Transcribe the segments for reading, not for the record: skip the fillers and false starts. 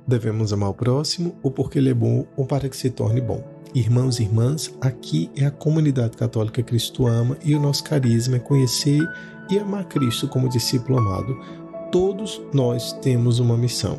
Devemos amar o próximo ou porque ele é bom ou para que se torne bom. Irmãos e irmãs, aqui é a comunidade católica Cristo Ama e o nosso carisma é conhecer e amar Cristo como discípulo amado. Todos nós temos uma missão.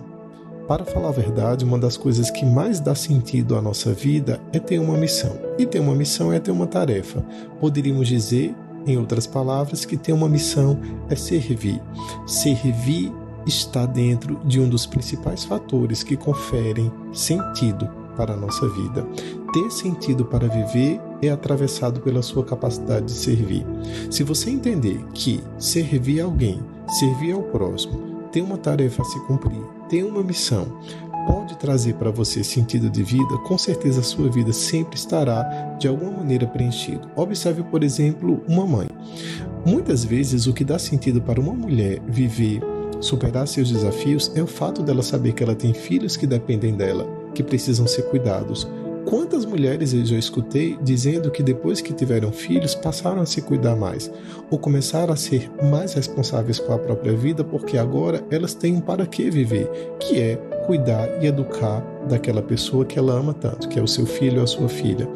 Para falar a verdade, uma das coisas que mais dá sentido à nossa vida é ter uma missão. E ter uma missão é ter uma tarefa. Poderíamos dizer, em outras palavras, que ter uma missão é servir. Servir está dentro de um dos principais fatores que conferem sentido para a nossa vida. Ter sentido para viver é atravessado pela sua capacidade de servir. Se você entender que servir a alguém, servir ao próximo, ter uma tarefa a se cumprir, ter uma missão, pode trazer para você sentido de vida, com certeza a sua vida sempre estará de alguma maneira preenchida. Observe, por exemplo, uma mãe. Muitas vezes o que dá sentido para uma mulher viver, superar seus desafios, é o fato dela saber que ela tem filhos que dependem dela, que precisam ser cuidados. Quantas mulheres eu já escutei dizendo que depois que tiveram filhos passaram a se cuidar mais, ou começaram a ser mais responsáveis com a própria vida porque agora elas têm um para que viver, que é cuidar e educar daquela pessoa que ela ama tanto, que é o seu filho ou a sua filha.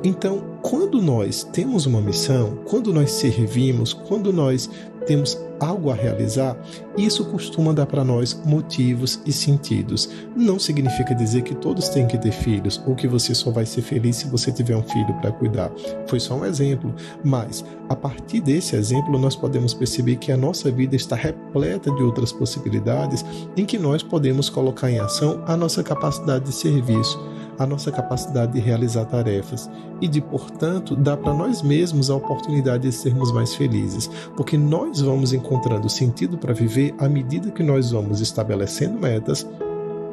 Então, quando nós temos uma missão, quando nós servimos, quando nós temos algo a realizar, isso costuma dar para nós motivos e sentidos. Não significa dizer que todos têm que ter filhos ou que você só vai ser feliz se você tiver um filho para cuidar. Foi só um exemplo, mas a partir desse exemplo nós podemos perceber que a nossa vida está repleta de outras possibilidades em que nós podemos colocar em ação a nossa capacidade de serviço, a nossa capacidade de realizar tarefas e de, portanto, dar para nós mesmos a oportunidade de sermos mais felizes, porque nós vamos encontrando sentido para viver à medida que nós vamos estabelecendo metas,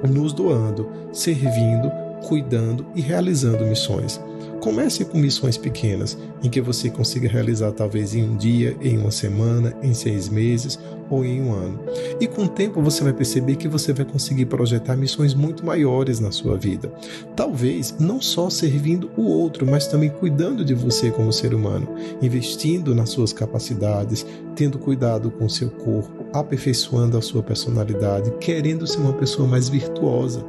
nos doando, servindo, cuidando e realizando missões. Comece com missões pequenas, em que você consiga realizar talvez em um dia, em uma semana, em 6 meses ou em um ano. E com o tempo você vai perceber que você vai conseguir projetar missões muito maiores na sua vida. Talvez não só servindo o outro, mas também cuidando de você como ser humano, investindo nas suas capacidades, tendo cuidado com o seu corpo, aperfeiçoando a sua personalidade, querendo ser uma pessoa mais virtuosa.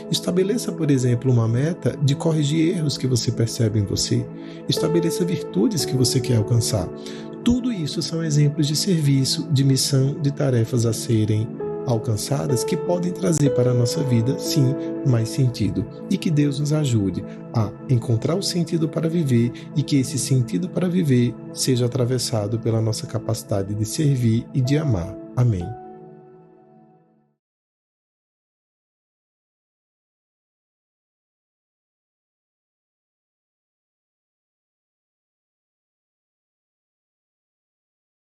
Estabeleça, por exemplo, uma meta de corrigir erros que você percebe em você. Estabeleça virtudes que você quer alcançar. Tudo isso são exemplos de serviço, de missão, de tarefas a serem alcançadas que podem trazer para a nossa vida, sim, mais sentido. E que Deus nos ajude a encontrar o sentido para viver e que esse sentido para viver seja atravessado pela nossa capacidade de servir e de amar. Amém.